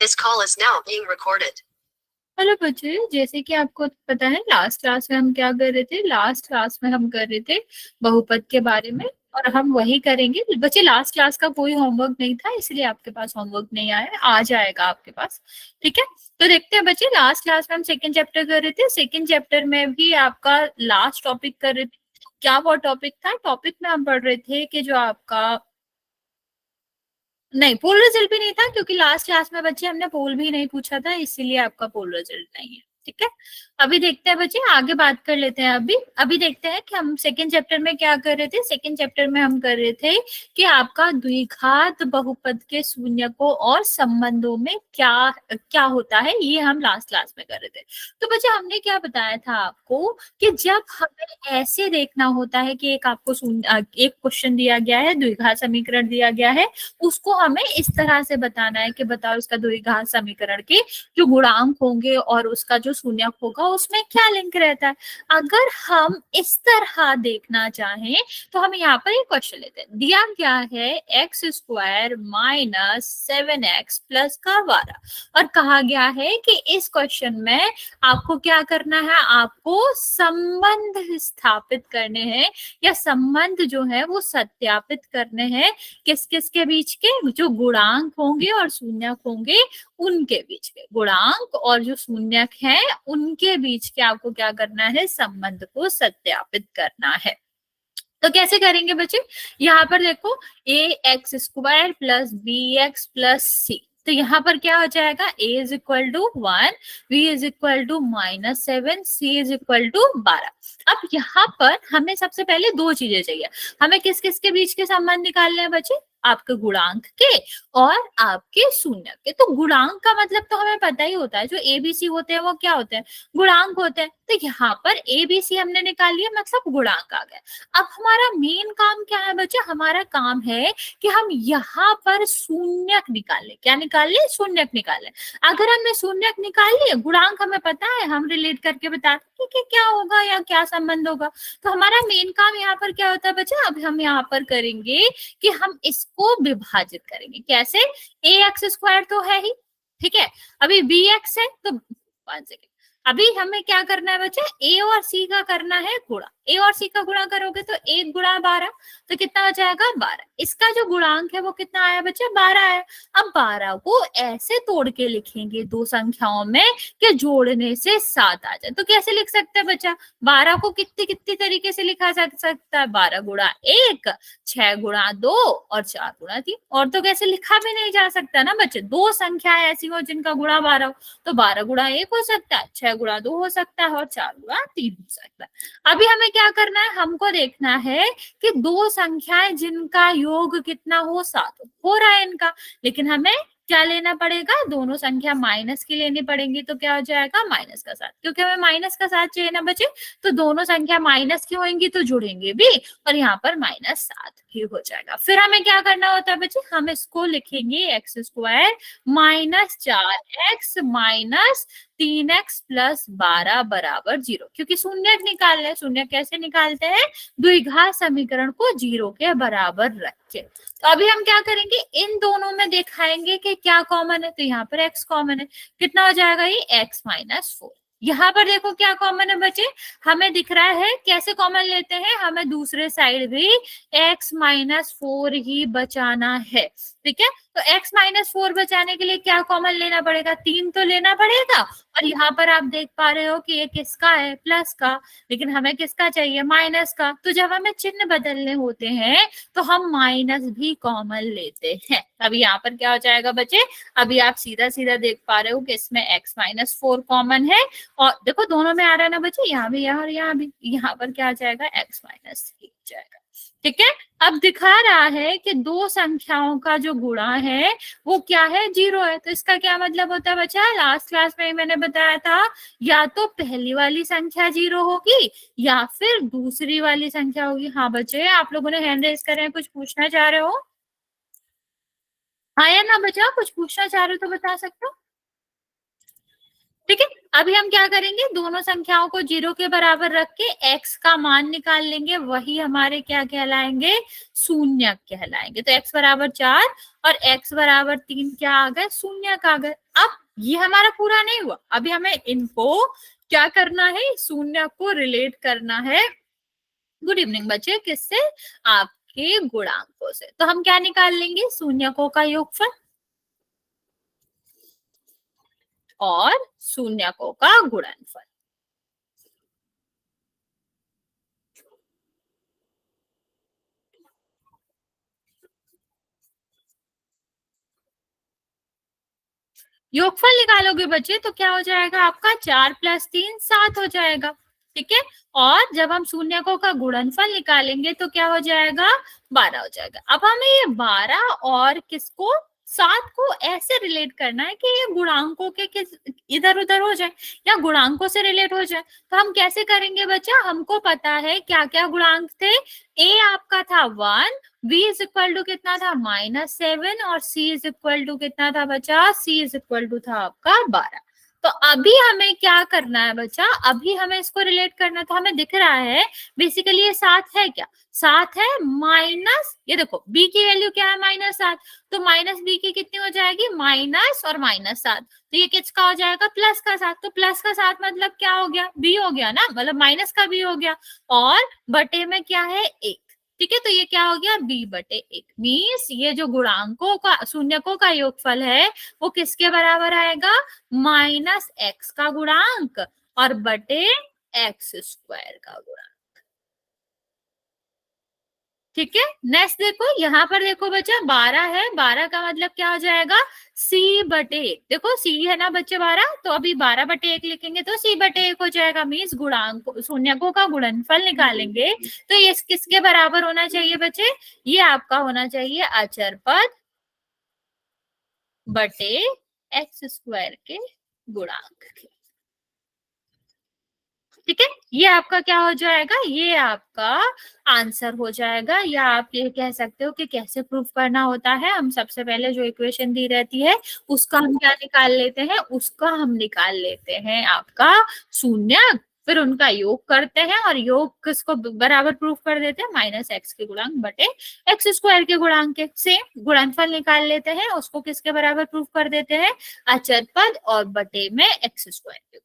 This call is now being recorded. Hello बच्चे, जैसे कि आपको पता है लास्ट क्लास में हम क्या कर रहे थे। लास्ट क्लास में हम कर रहे थे बहुपद के बारे में, और हम वही करेंगे बच्चे। लास्ट क्लास का कोई होमवर्क नहीं था, इसलिए आपके पास होमवर्क नहीं आया है, आ जाएगा आपके पास। ठीक है, तो देखते हैं बच्चे। लास्ट क्लास में हम सेकंड चैप्टर कर रहे थे। सेकंड चैप्टर में भी आपका लास्ट टॉपिक कर रहे थे। क्या वो टॉपिक था? टॉपिक में हम पढ़ रहे थे कि जो आपका, नहीं, पोल रिजल्ट भी नहीं था, क्योंकि लास्ट क्लास में बच्चे हमने पोल भी नहीं पूछा था, इसीलिए आपका पोल रिजल्ट नहीं है। ठीक है, अभी देखते हैं बच्चे, आगे बात कर लेते हैं। अभी अभी देखते हैं कि हम सेकंड चैप्टर में क्या कर रहे थे। सेकंड चैप्टर में हम कर रहे थे कि आपका द्विघात बहुपद के शून्यकों और संबंधों में क्या क्या होता है, ये हम लास्ट क्लास में कर रहे थे। तो बच्चे हमने क्या बताया था आपको कि जब हमें ऐसे देखना होता है कि एक आपको एक क्वेश्चन दिया गया है, द्विघात समीकरण दिया गया है, उसको हमें इस तरह से बताना है कि बताओ इसका द्विघात समीकरण के जो गुणांक होंगे और उसका जो शून्यक होगा उसमें क्या लिंक रहता है। अगर हम इस तरह देखना चाहें तो हम यहाँ पर एक क्वेश्चन लेते हैं। दिया गया है X square minus 7x plus का 12, और कहा गया है कि इस क्वेश्चन में आपको क्या करना है, आपको संबंध स्थापित करने हैं, या संबंध जो है वो सत्यापित करने हैं। किस किस के बीच के? जो गुणांक होंगे और शून्यक होंगे उनके बीच के, गुणांक और जो शून्यक है उनके बीच के आपको क्या करना है, संबंध को सत्यापित करना है। तो कैसे करेंगे बच्चे? यहाँ पर देखो, a x square plus b x plus c, तो यहाँ पर क्या हो जाएगा, a is equal to 1, b is equal to -7, c is equal to 12। अब यहाँ पर हमें सबसे पहले दो चीजें चाहिए। हमें किस किस के बीच के संबंध निकालने हैं बच्चे? आपके गुणांक के और आपके शून्य के। तो गुणांक का मतलब तो हमें पता ही होता है, जो एबीसी होते हैं वो क्या होते हैं, गुणांक होते हैं। तो यहाँ पर एबीसी हमने निकाल लिया, मतलब गुणांक आ गया। अब हमारा मेन काम क्या है बच्चे? हमारा काम है कि हम यहाँ पर शून्यक निकालें। क्या निकालें? शून्यक निकालें। अगर हमने शून्यक निकाल लिए, गुणांक हमें पता है, हम रिलेट करके बताते हैं कि क्या होगा या क्या संबंध होगा। तो हमारा मेन काम यहाँ पर क्या होता है बच्चे? अब हम यहाँ पर करेंगे कि हम इसको विभाजित करेंगे। कैसे? ए एक्स स्क्वायर तो है ही, ठीक है, अभी बी एक्स है, तो 1 सेकेंड, अभी हमें क्या करना है बच्चे? ए और सी का करना है गुणा। ए और सी का गुणा करोगे तो 1 गुणा 12, तो कितना हो जाएगा 12। इसका जो गुणांक है वो कितना आया बच्चे? 12 आया। अब 12 को ऐसे तोड़ के लिखेंगे दो संख्याओं में कि जोड़ने से 7 आ जाए। तो कैसे लिख सकते हैं बच्चा? 12 को कितनी कितनी तरीके से लिखा जा सकता है? 12 गुणा 1, 6 गुणा 2 और 4 गुणा 3। और तो कैसे लिखा भी नहीं जा सकता ना बच्चे। दो संख्या ऐसी हो जिनका गुणा 12 हो, तो 12 गुणा 1 हो सकता है, 6 गुणा 2 हो सकता है और 4 गुणा 3 हो सकता है। अभी हमें क्या करना है? हमको देखना है कि दो संख्याएं जिनका योग कितना हो, 7 हो रहा है इनका, लेकिन हमें क्या लेना पड़ेगा? दोनों संख्या माइनस की लेनी पड़ेगी। तो क्या हो जाएगा? -का 7, क्योंकि हमें -का 7 चाहिए ना बच्चे। तो दोनों संख्या माइनस की होंगी तो जुड़ेंगे भी, और यहाँ पर -7 ही हो जाएगा। फिर हमें क्या करना होता है बच्चे? हम इसको लिखेंगे x square -4x minus 3x plus 12 बराबर 0, क्योंकि शून्य निकालना है। शून्य कैसे निकालते हैं? द्विघात समीकरण को 0 के बराबर रख के। तो अभी हम क्या करेंगे, इन दोनों में दिखाएंगे कि क्या कॉमन है। तो यहाँ पर x कॉमन है, कितना हो जाएगा ये? x -4। यहाँ पर देखो क्या कॉमन है बच्चे, हमें दिख रहा है। कैसे कॉमन लेते हैं? हमें दूसरे साइड भी x -4 ही बचाना है, ठीक है। तो x -4 बचाने के लिए क्या कॉमन लेना पड़ेगा? 3 तो लेना पड़ेगा। और यहाँ पर आप देख पा रहे हो कि ये किसका है? प्लस का, लेकिन हमें किसका चाहिए? माइनस का। तो जब हमें चिन्ह बदलने होते हैं तो हम माइनस भी कॉमन लेते हैं। अभी यहाँ पर क्या हो जाएगा बच्चे? अभी आप सीधा सीधा देख पा रहे हो कि इसमें x -4 कॉमन है, और देखो दोनों में आ रहा है ना बच्चे, यहाँ भी यहाँ और यहाँ भी। यहाँ पर क्या आ जाएगा? x -3 जाएगा, ठीक है। अब दिखा रहा है कि दो संख्याओं का जो गुणा है वो क्या है? 0 है। तो इसका क्या मतलब होता है बच्चा? लास्ट क्लास में मैंने बताया था, या तो पहली वाली संख्या 0 होगी या फिर दूसरी वाली संख्या होगी। हाँ बच्चे, आप लोगों ने हैंड रेज करे हैं, कुछ पूछना चाह रहे हो? हाँ या ना बच्चा, कुछ पूछना चाह रहे हो तो बता सकते हो। ठीक है। अभी हम क्या करेंगे, दोनों संख्याओं को 0 के बराबर रख के x का मान निकाल लेंगे, वही हमारे क्या कहलाएंगे, शून्य कहलाएंगे। तो x बराबर 4 और x बराबर 3 क्या आ गए, शून्य आ गए। अब ये हमारा पूरा नहीं हुआ, अभी हमें इनको क्या करना है, शून्य को रिलेट करना है। गुड इवनिंग बच्चे, किससे, आपके गुणांकों से। तो हम क्या निकाल लेंगे, शून्यकों का योगफल और शून्यकों का गुणनफल। योगफल निकालोगे बच्चे तो क्या हो जाएगा आपका, 4 + 3 7 हो जाएगा। ठीक है। और जब हम शून्यकों का गुणनफल निकालेंगे तो क्या हो जाएगा, 12 हो जाएगा। अब हमें ये 12 और किसको, 7 को ऐसे रिलेट करना है कि ये गुणांकों के किस इधर उधर हो जाए या गुणांकों से रिलेट हो जाए। तो हम कैसे करेंगे बच्चा, हमको पता है क्या क्या गुणांक थे। ए आपका था 1, v इज इक्वल टू कितना था, -7, और c इज इक्वल टू कितना था बच्चा, c इज इक्वल टू था आपका 12। तो अभी हमें क्या करना है बच्चा, अभी हमें इसको रिलेट करना है। तो हमें दिख रहा है बेसिकली ये 7 है, क्या 7 है, माइनस ये देखो b की वैल्यू क्या है, -7, तो माइनस b की कितनी हो जाएगी, माइनस और -7, तो ये किसका हो जाएगा, प्लस का 7। तो प्लस का 7 मतलब क्या हो गया, b हो गया ना, मतलब माइनस का b हो गया, और बटे में क्या है, 1। ठीक है। तो ये क्या हो गया, b/1 मीन्स ये जो गुणांकों का शून्यकों का योगफल है वो किसके बराबर आएगा, -x का गुणांक और बटे x² का गुणांक। ठीक है। नेक्स्ट देखो, यहाँ पर देखो बच्चा 12 है, 12 का मतलब क्या हो जाएगा, c/1। देखो c है ना बच्चे 12, तो अभी 12/1 लिखेंगे तो c/1 हो जाएगा। मीन्स गुणांक शून्यकों का गुणनफल निकालेंगे तो ये किसके बराबर होना चाहिए बच्चे, ये आपका होना चाहिए अचर पद बटे x² के गुणांक के। ठीक है। ये आपका क्या हो जाएगा, ये आपका आंसर हो जाएगा। या आप ये कह सकते हो कि कैसे प्रूफ करना होता है, हम सबसे पहले जो इक्वेशन दी रहती है उसका हम क्या निकाल लेते हैं, उसका हम निकाल लेते हैं आपका शून्य, फिर उनका योग करते हैं और योग किसको बराबर प्रूफ कर देते हैं, -x के गुणांक बटे x² के गुणांक के। सेम गुणनफल निकाल लेते हैं, उसको किसके बराबर प्रूफ कर देते हैं, अचर पद और बटे में x² के।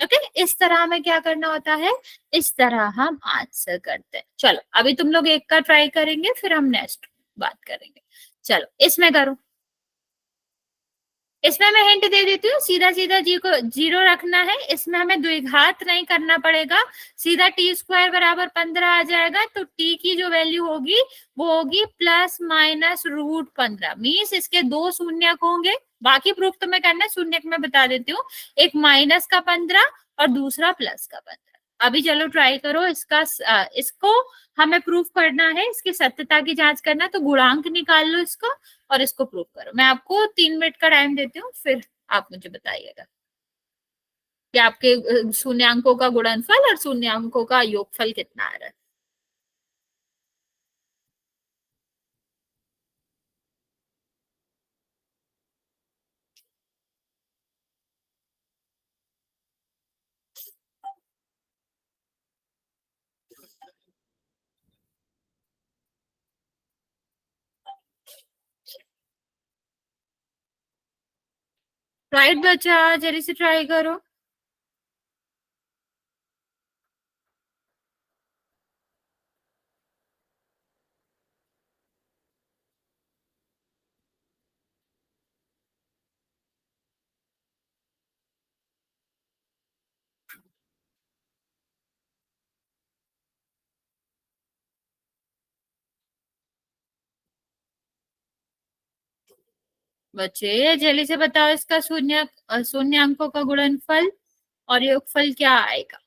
ओके। इस तरह हमें क्या करना होता है, इस तरह हम आंसर करते हैं। चलो अभी तुम लोग एक का ट्राई करेंगे, फिर हम नेक्स्ट बात करेंगे। चलो इसमें करो, इसमें मैं हिंट दे देती हूँ, सीधा सीधा जी को 0 रखना है, इसमें हमें द्विघात नहीं करना पड़ेगा, सीधा t² बराबर 15 आ जाएगा। तो t की जो वैल्यू होगी वो होगी ±√15, मीन्स इसके दो शून्यक होंगे। बाकी प्रूफ तो मैं करना है, शून्यक में बता देती हूँ, एक -15 और दूसरा +15। अभी चलो ट्राई करो इसका, इसको हमें प्रूफ करना है, इसकी सत्यता की जांच करना है, तो गुणांक निकाल लो इसको और इसको प्रूव करो। मैं आपको 3 मिनट का टाइम देती हूँ, फिर आप मुझे बताइएगा कि आपके शून्यंकों का गुणनफल और शून्यंकों का योगफल कितना आ रहा है। राइट बच्चा, जल्दी से ट्राई करो। बच्चे जल्दी से बताओ, इसका शून्यंकों का गुणनफल और योगफल क्या आएगा।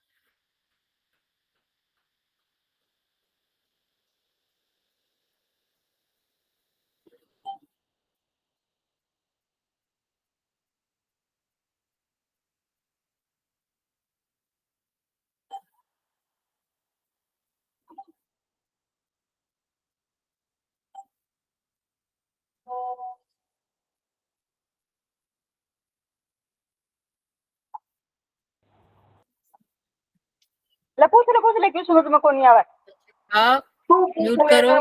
पूछ ले क्यों समझ में को नहीं आवे आप म्यूट करो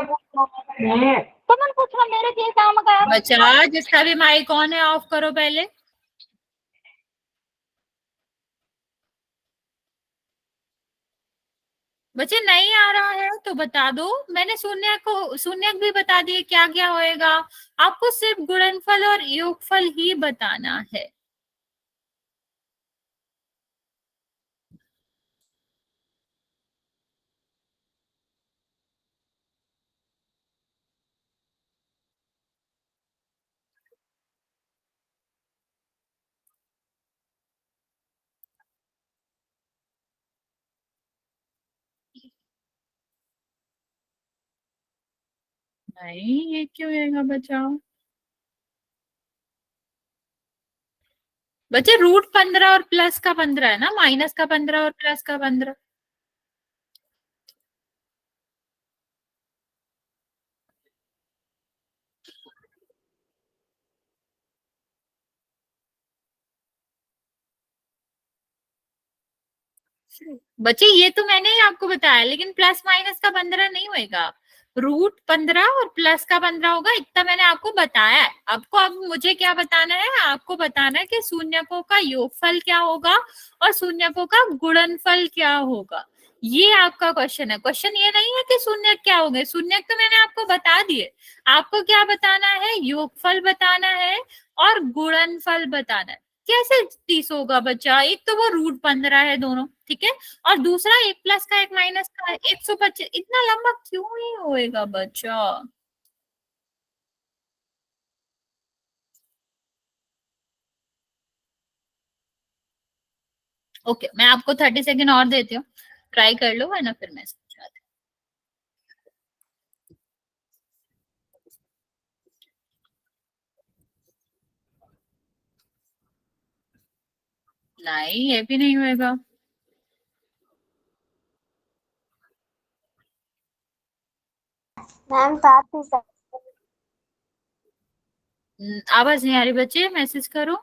तो मन पूछना मेरे के काम का बच्चा, जिसका भी माइक ऑन है ऑफ करो पहले। बच्चे नहीं आ रहा है तो बता दो, मैंने शून्य भी बता दिए क्या क्या होएगा। आपको सिर्फ गुणनफल और योगफल ही बताना है। नहीं, ये क्यों आएगा बच्चा? बच्चे √15 और प्लस का 15 है ना, माइनस का 15 और प्लस का 15। बच्चे ये तो मैंने ही आपको बताया, लेकिन प्लस माइनस का 15 नहीं होएगा। √15 और प्लस का 15 होगा, इतना मैंने आपको बताया है। आपको अब मुझे क्या बताना है? आपको बताना है कि शून्यकों का योगफल क्या होगा और शून्यकों का गुणनफल क्या होगा। ये आपका क्वेश्चन है। क्वेश्चन ये नहीं है कि शून्य क्या होंगे, शून्य तो मैंने आपको बता दिए। आपको क्या बताना है? योगफल बताना है और गुणनफल बताना है। कैसे 30 होगा बच्चा? एक तो वो √15 है दोनों, ठीक है, और दूसरा एक प्लस का एक माइनस का है 125। इतना लंबा क्यों ही होएगा बच्चा? ओके, मैं आपको 30 सेकेंड और देती हूँ, ट्राई कर लो, है ना, फिर मैं समझाती हूँ। नहीं, ये भी नहीं होएगा। मैम साथ ही साथ आवाज नहीं आ रही बच्चे, मैसेज करो।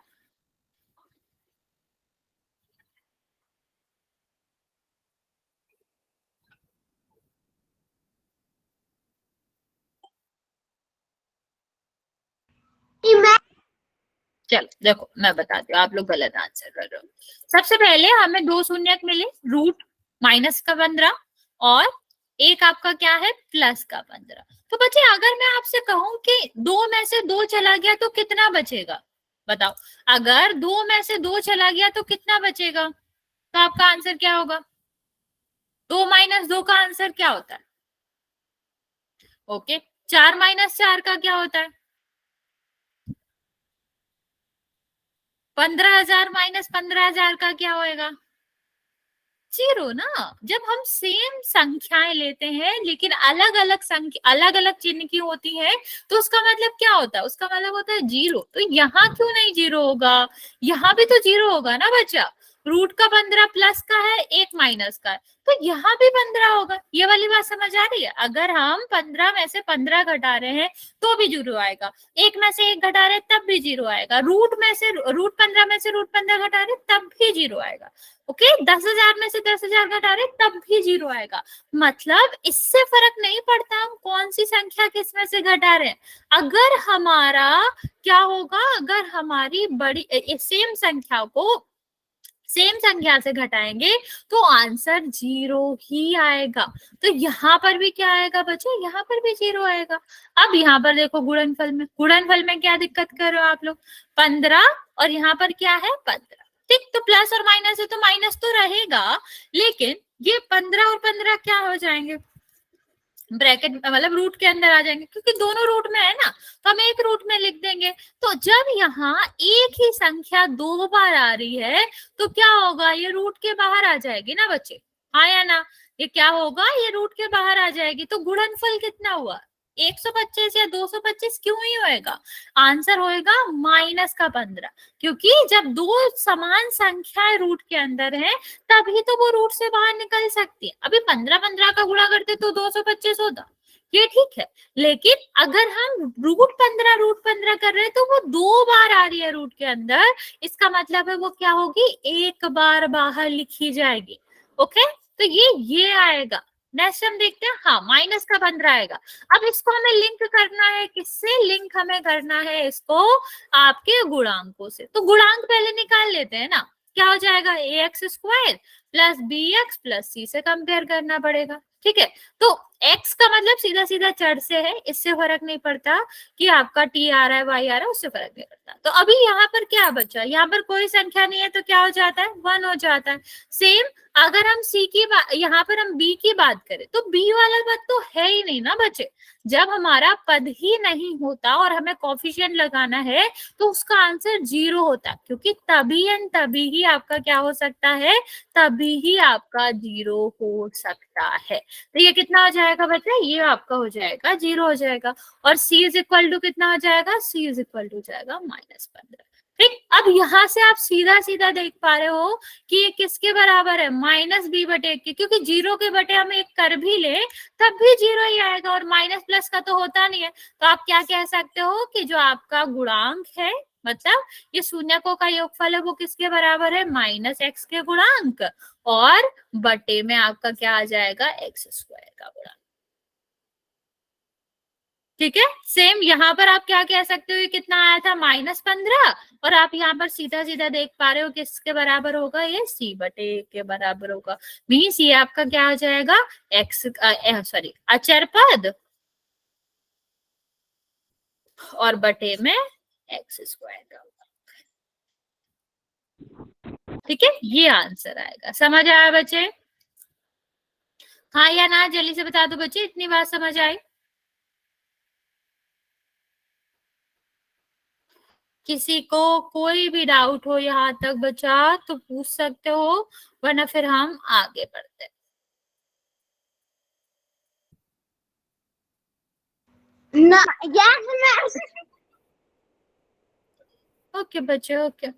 चलो देखो, मैं बताती हूँ, आप लोग गलत आंसर कर रहे हो। सबसे पहले हमें दो शून्यक मिले, रूट माइनस का 15 और एक आपका क्या है, प्लस का 15। तो बच्चे अगर मैं आपसे कहूं कि दो में से दो चला गया तो कितना बचेगा? बताओ, अगर दो में से दो चला गया तो कितना बचेगा? तो आपका आंसर क्या होगा? 2 - 2 का आंसर क्या होता है? ओके, 4 - 4 का क्या होता है? 15,000 - 15,000 का क्या होएगा? 0 ना। जब हम सेम संख्याएं लेते हैं लेकिन अलग अलग संख्या, अलग अलग चिन्ह की होती है, तो उसका मतलब क्या होता है? उसका मतलब होता है 0। तो यहाँ क्यों नहीं 0 होगा? यहाँ भी तो 0 होगा ना बच्चा। रूट का 15 प्लस का है, एक माइनस का है, तो यहाँ भी 15 होगा। ये वाली बात समझ आ रही है? अगर हम 15 में से 15 घटा रहे हैं तो भी 0 आएगा, एक में से एक घटा रहे तब भी 0 आएगा, √15 में से √15 घटा रहे तब भी 0 आएगा। ओके, 10,000 में से 10,000 घटा रहे तब भी 0 आएगा। मतलब इससे फर्क नहीं पड़ता हम कौन सी संख्या किस में से घटा रहे हैं। अगर हमारा क्या होगा, अगर हमारी बड़ी सेम संख्या को सेम संख्या से घटाएंगे तो आंसर 0 ही आएगा। तो यहाँ पर भी क्या आएगा बच्चे? यहाँ पर भी 0 आएगा। अब यहाँ पर देखो, गुणनफल में क्या दिक्कत कर रहे हो आप लोग? 15 और यहाँ पर क्या है, 15। ठीक, तो प्लस और माइनस है तो माइनस तो रहेगा, लेकिन ये 15 और 15 क्या हो जाएंगे? ब्रैकेट मतलब रूट के अंदर आ जाएंगे, क्योंकि दोनों रूट में है ना, तो हम एक रूट में लिख देंगे। तो जब यहाँ एक ही संख्या 2 बार आ रही है तो क्या होगा? ये रूट के बाहर आ जाएगी ना बच्चे, हाँ या ना? ये क्या होगा? ये रूट के बाहर आ जाएगी। तो गुणनफल कितना हुआ? 125 या 225 क्यों ही होएगा? आंसर होएगा -15, क्योंकि जब दो समान संख्याएं रूट के अंदर है तभी तो वो रूट से बाहर निकल सकती है। अभी 15 का गुणा करते तो 225 होता, ये ठीक है, लेकिन अगर हम √15 कर रहे हैं तो वो 2 बार आ रही है रूट के अंदर, इसका मतलब है वो क्या होगी? एक बार बाहर लिखी जाएगी। ओके, तो ये आएगा। नेक्स्ट हम देखते हैं, हाँ माइनस का 15 आएगा। अब इसको हमें लिंक करना है, किससे लिंक हमें करना है इसको, आपके गुणांकों से। तो गुणांक पहले निकाल लेते हैं ना, क्या हो जाएगा, a x square plus b x plus c से कंपेयर करना पड़ेगा, ठीक है। तो x का मतलब सीधा सीधा चर से है, इससे फर्क नहीं पड़ता कि आपका t आ रहा है y आ रहा है, उससे फर्क नहीं पड़ता। तो अभी यहाँ पर क्या बचा, यहाँ पर कोई संख्या नहीं है तो क्या हो जाता है, 1 हो जाता है। सेम अगर हम c की बात, यहाँ पर हम b की बात करें तो b वाला पद तो है ही नहीं ना बच्चे। जब हमारा पद ही नहीं होता और हमें कोफिशिएंट लगाना है तो उसका आंसर 0 होता है, क्योंकि तभी एंड तभी ही आपका क्या हो सकता है, तभी ही आपका 0 हो सकता है। तो ये कितना हो जाएगा बच्चा, ये आपका हो जाएगा 0 हो जाएगा। और c इज इक्वल टू कितना हो जाएगा, c इज इक्वल टू जाएगा -15। ठीक, अब यहां से आप सीधा सीधा देख पा रहे हो कि ये किसके बराबर है, -b/1 के, क्योंकि 0 के बटे हम एक कर भी ले तब भी 0 ही आएगा, और माइनस प्लस का तो होता नहीं है। तो आप क्या कह सकते हो कि जो आपका गुणांक है, मतलब ये शून्यकों का योगफल है, वो किसके बराबर है, -x के गुणांक, और बटे में आपका क्या आ जाएगा, x² का गुणांक। ठीक है, सेम यहाँ पर आप क्या कह सकते हो, ये कितना आया था, -15, और आप यहाँ पर सीधा सीधा देख पा रहे हो किसके बराबर होगा, ये c/a के बराबर होगा। मीन्स ये आपका क्या हो जाएगा, अचर पद, और बटे में x² का होगा। ठीक है, ये आंसर आएगा। समझ आया बच्चे, हाँ या ना, जल्दी से बता दो बच्चे, इतनी बात समझ आई। किसी को कोई भी डाउट हो यहाँ तक बचा तो पूछ सकते हो, वरना फिर हम आगे बढ़ते हैं। ना यस ओके बच्चे, ओके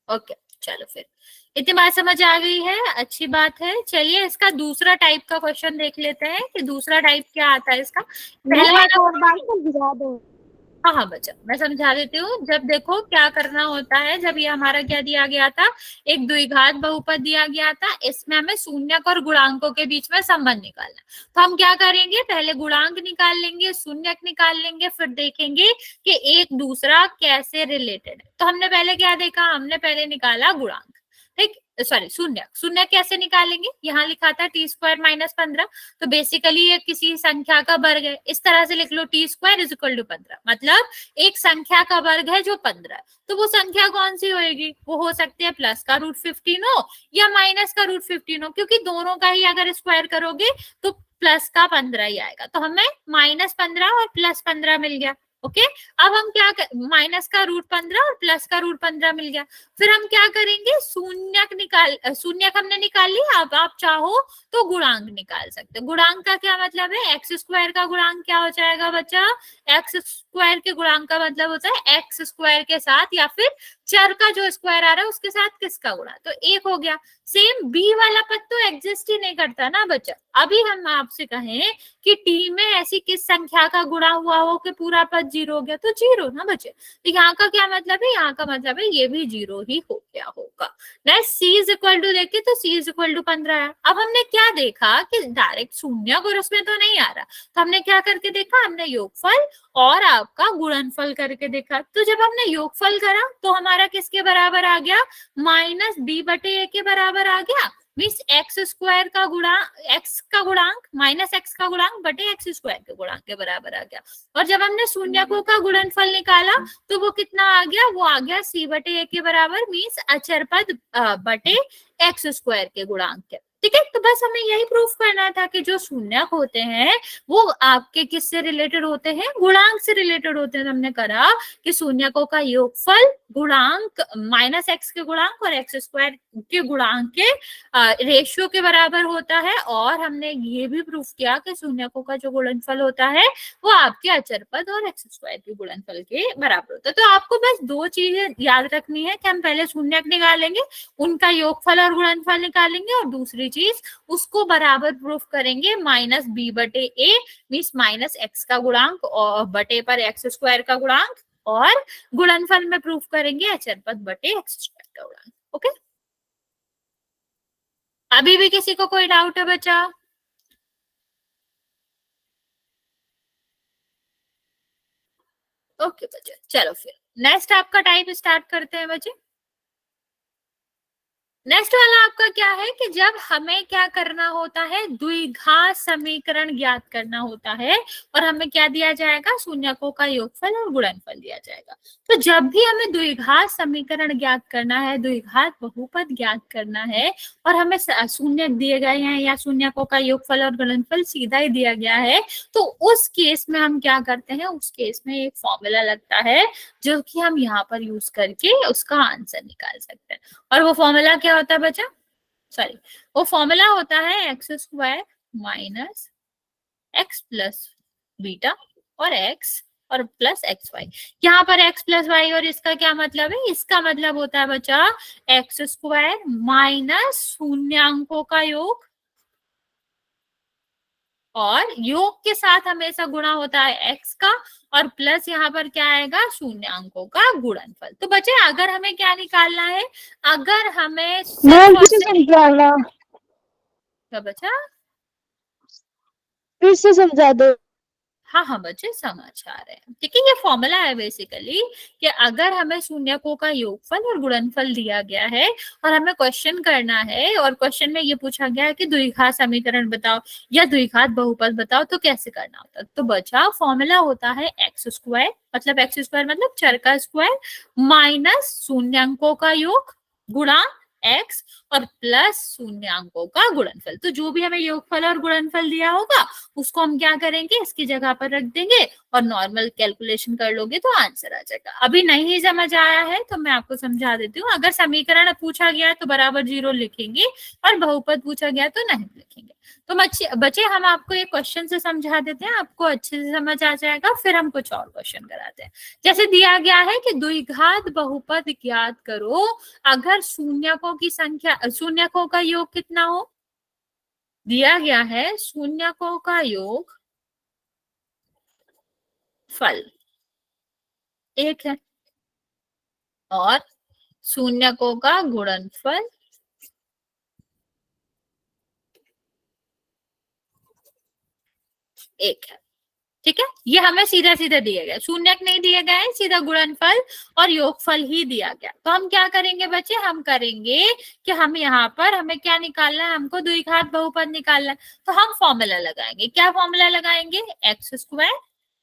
ओके, चलो फिर इतनी बात समझ आ गई है, अच्छी बात है। चलिए इसका दूसरा टाइप का क्वेश्चन देख लेते हैं कि दूसरा टाइप क्या आता है इसका। पहला वाला और बात समझा दो। हाँ हाँ बच्चा, मैं समझा देती हूँ। जब देखो क्या करना होता है, जब ये हमारा क्या दिया गया था, एक द्विघात बहुपद दिया गया था, इसमें हमें शून्यक और गुणांकों के बीच में संबंध निकालना। तो हम क्या करेंगे, पहले गुणांक निकाल लेंगे, शून्यक निकाल लेंगे, फिर देखेंगे कि एक दूसरा कैसे रिलेटेड है। तो हमने पहले क्या देखा, हमने पहले निकाला गुणांक, ठीक, सॉरी शून्यक। शून्यक कैसे निकालेंगे, यहाँ लिखा था t² -15, तो बेसिकली ये किसी संख्या का वर्ग है, इस तरह से लिख लो, t² = 15, मतलब एक संख्या का वर्ग है जो 15 है। तो वो संख्या कौन सी होगी, वो हो सकती है प्लस का √15 हो या माइनस का √15 हो, क्योंकि दोनों का ही अगर स्क्वायर करोगे तो प्लस का 15 ही आएगा। तो हमें -15 और +15 मिल गया। ओके, अब हम क्या माइनस का √15 और प्लस का √15 मिल गया। फिर हम क्या करेंगे, शून्यक हमने निकाल लिया। अब आप चाहो तो गुणांक निकाल सकते हो। गुणांक का क्या मतलब है, x² का गुणांक क्या हो जाएगा बच्चा, x² के गुणांक का मतलब होता है x² के साथ, या फिर चर का जो स्क्वायर आ रहा है उसके साथ किसका गुणा, तो 1 हो गया। सेम b वाला पद तो एग्जिस्ट ही नहीं करता ना बच्चा। अभी हम आपसे कहें कि t में ऐसी किस संख्या का गुणा हुआ हो कि पूरा पद 0 हो गया, तो 0 ना बच्चे। तो यहाँ का क्या मतलब है, यहाँ का मतलब है ये भी 0 ही हो गया होगा। Next c is equal to देखिए, तो c इज इक्वल टू 15 है। अब हमने क्या देखा कि डायरेक्ट शून्य और उसमें तो नहीं आ रहा, तो हमने क्या करके देखा, हमने योगफल और आपका गुणनफल करके देखा। तो जब हमने योगफल करा तो हमारा किसके बराबर आ गया, -b/a के बराबर आ गया। मीन्स x² का गुणा, x का गुणांक -x का गुणांक बटे x² के गुणांक के बराबर आ गया। और जब हमने शून्यकों का गुणनफल निकाला तो वो कितना आ गया, वो आ गया c/a के बराबर, मीन्स अचर पद बटे x² के गुणांक के। ठीक है, तो बस हमें यही प्रूफ करना था कि जो शून्यक होते हैं वो आपके किससे रिलेटेड होते हैं, गुणांक से रिलेटेड होते हैं। तो हमने करा कि शून्यकों का योगफल गुणांक -x के गुणांक और x² के गुणांक के रेशियो के बराबर होता है। और हमने ये भी प्रूफ किया कि शून्यकों का जो गुणनफल होता है वो आपके अचर पद और x² के गुणनफल के बराबर होता है। तो आपको बस 2 चीजें याद रखनी है कि हम पहले शून्यक निकालेंगे, उनका योगफल और गुणनफल निकालेंगे, और दूसरी चीज उसको बराबर प्रूफ करेंगे -b/a, मीन्स -x का गुणांक और बटे पर x² का गुणांक, और गुणनफल में प्रूफ करेंगे अचर पद बटे x² का गुणांक। ओके, अभी भी किसी को कोई डाउट है बच्चा? ओके बच्चा, चलो फिर नेक्स्ट आपका टाइप स्टार्ट करते हैं बच्चे। नेक्स्ट वाला आपका क्या है कि जब हमें क्या करना होता है, द्विघात समीकरण ज्ञात करना होता है और हमें क्या दिया जाएगा, शून्यकों का योगफल और गुणनफल दिया जाएगा। तो जब भी हमें द्विघात समीकरण ज्ञात करना है, द्विघात बहुपद ज्ञात करना है और हमें शून्य दिए गए हैं या शून्यकों का योगफल और गुणनफल सीधा ही दिया गया है, तो उस केस में हम क्या करते हैं, उस केस में एक फॉर्मूला लगता है जो कि हम यहाँ पर यूज करके उसका आंसर निकाल सकते हैं। और वो फॉर्मूला क्या होता है बच्चा, सॉरी, वो फॉर्मूला होता है X square minus x plus beta और एक्स और प्लस एक्स वाई। यहाँ पर एक्स प्लस वाई और इसका क्या मतलब है, इसका मतलब होता है बच्चा एक्स स्क्वायर माइनस शून्यांकों का योग और योग के साथ हमेशा गुणा होता है एक्स का और प्लस यहाँ पर क्या आएगा, शून्यांकों का गुणनफल। तो बच्चे अगर हमें क्या निकालना है, अगर हमें मैम फिर से समझाना, क्या बच्चा, फिर से समझा दो। हाँ हाँ बच्चे समझ आ रहे हैं, ठीक है। ये फॉर्मूला है बेसिकली कि अगर हमें शून्यकों का योगफल और गुणनफल दिया गया है और हमें क्वेश्चन करना है और क्वेश्चन में ये पूछा गया है कि द्विघात समीकरण बताओ या द्विघात बहुपद बताओ, तो कैसे करना होता है। तो बच्चा फॉर्मूला होता है एक्स स्क्वायर, मतलब एक्स स्क्वायर मतलब चर का स्क्वायर माइनस शून्यंकों का योग गुणा एक्स और प्लस शून्यांकों का गुणनफल। तो जो भी हमें योगफल और गुणनफल दिया होगा उसको हम क्या करेंगे, इसकी जगह पर रख देंगे और नॉर्मल कैलकुलेशन कर लोगे तो आंसर आ जाएगा। अभी नहीं समझ आया है तो मैं आपको समझा देती हूँ। अगर समीकरण पूछा गया है तो बराबर 0 लिखेंगे और बहुपद पूछा गया तो नहीं लिखेंगे। तो बच्चे हम आपको एक क्वेश्चन से समझा देते हैं, आपको अच्छे से समझ आ जाएगा, फिर हम कुछ और क्वेश्चन कराते हैं। जैसे दिया गया है कि द्विघात बहुपद ज्ञात करो अगर शून्यकों की संख्या, शून्यकों का योग कितना हो, दिया गया है शून्यकों का योग फल एक है और शून्यकों का गुणनफल एक है, ठीक है। ये हमें सीधा सीधा दिया गया, शून्यक नहीं दिए गए हैं, सीधा गुणनफल और योगफल ही दिया गया। तो हम क्या करेंगे बच्चे, हम करेंगे कि हम यहाँ पर हमें क्या निकालना है, हमको द्विघात बहुपद निकालना है। तो हम फॉर्मूला लगाएंगे, क्या फॉर्मूला लगाएंगे, एक्स स्क्वायर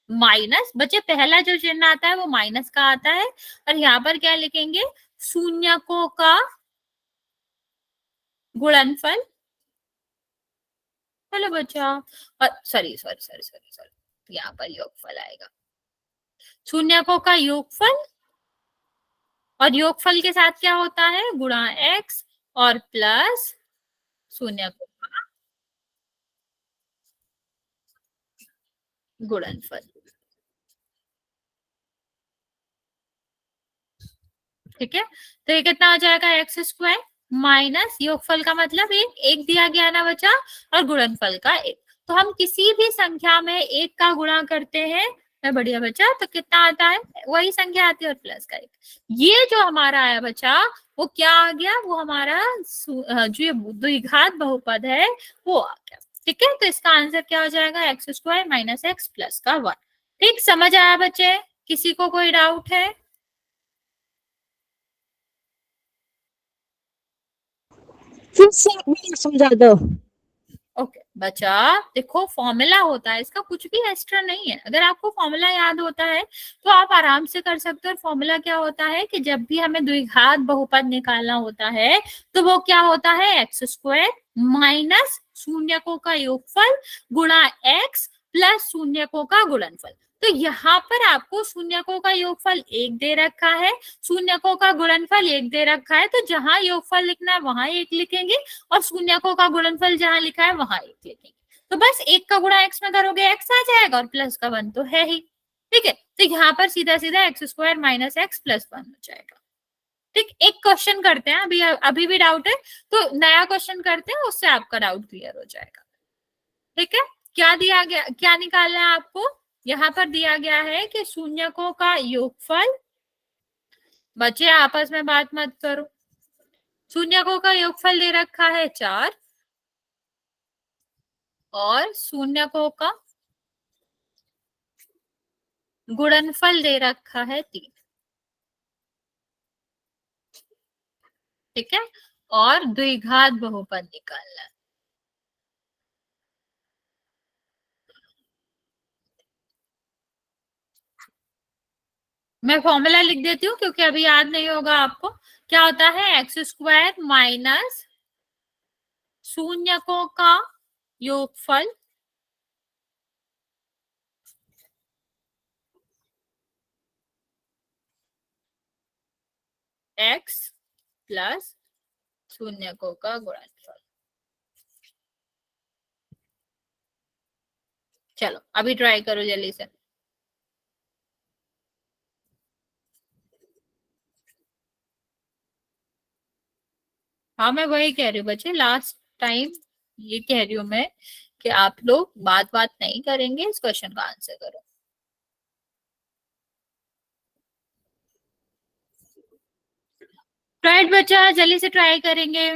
माइनस, बच्चे पहला जो चिन्ह आता है वो माइनस का आता है और यहाँ पर क्या लिखेंगे, शून्यकों का गुणनफल, चलो बच्चा, और sorry sorry sorry sorry sorry, यहाँ पर योगफल आएगा, शून्यकों का योगफल और योगफल के साथ क्या होता है, गुणा एक्स और प्लस शून्यकों का गुणनफल, ठीक है। तो ये कितना हो जाएगा, एक्स स्क्वायर माइनस योगफल का मतलब एक, एक दिया गया ना बच्चा, और गुणनफल का एक। तो हम किसी भी संख्या में एक का गुणा करते हैं, मैं बढ़िया बच्चा, तो कितना आता है, वही संख्या आती है और प्लस का एक। ये जो हमारा आया बच्चा वो क्या आ गया, वो हमारा जो ये द्विघात बहुपद है वो आ गया, ठीक है। तो इसका आंसर क्या हो जाएगा, x square minus x plus का 1। ठीक, समझ आया बच्चे, किसी को कोई डाउट है? फिर से एक बार समझा दो। ओके बच्चा, देखो फॉर्मूला होता है इसका, कुछ भी एक्स्ट्रा नहीं है। अगर आपको फॉर्मूला याद होता है तो आप आराम से कर सकते हो। फॉर्मूला क्या होता है कि जब भी हमें द्विघात बहुपद निकालना होता है तो वो क्या होता है, एक्स स्क्वायर माइनस शून्यकों का योगफल गुणा एक्स प्लस शून्यकों का गुणनफल। तो यहाँ पर आपको शून्यकों का योगफल एक दे रखा है, शून्यकों का गुणनफल एक दे रखा है, तो जहां योगफल लिखना है वहां एक लिखेंगे और शून्यकों का गुणनफल जहां लिखा है वहां एक लिखेंगे। तो बस एक का गुणा एक्स में करोगे एक्स आ जाएगा और प्लस का 1 तो है ही, ठीक है। तो यहाँ पर सीधा सीधा x square minus x plus 1 हो जाएगा। ठीक, एक क्वेश्चन करते हैं, अभी भी डाउट है तो नया क्वेश्चन करते हैं, उससे आपका डाउट क्लियर हो जाएगा, ठीक है। क्या दिया गया, क्या निकालना है आपको, यहाँ पर दिया गया है कि शून्यकों का योगफल, बच्चे आपस में बात मत करो, शून्यकों का योगफल दे रखा है 4 और शून्यकों का गुणनफल दे रखा है 3। ठीक है, और द्विघात बहुपद निकालना है। मैं फॉर्मूला लिख देती हूँ क्योंकि अभी याद नहीं होगा आपको। क्या होता है, एक्स स्क्वायर माइनस शून्यकों का योगफल एक्स प्लस शून्यकों का गुणनफल। चलो अभी ट्राई करो जल्दी से। हाँ मैं वही कह रही हूँ बच्चे, लास्ट टाइम ये कह रही हूँ मैं कि आप लोग बात बात नहीं करेंगे, इस क्वेश्चन का आंसर करो। राइट बच्चा, जल्दी से ट्राई करेंगे।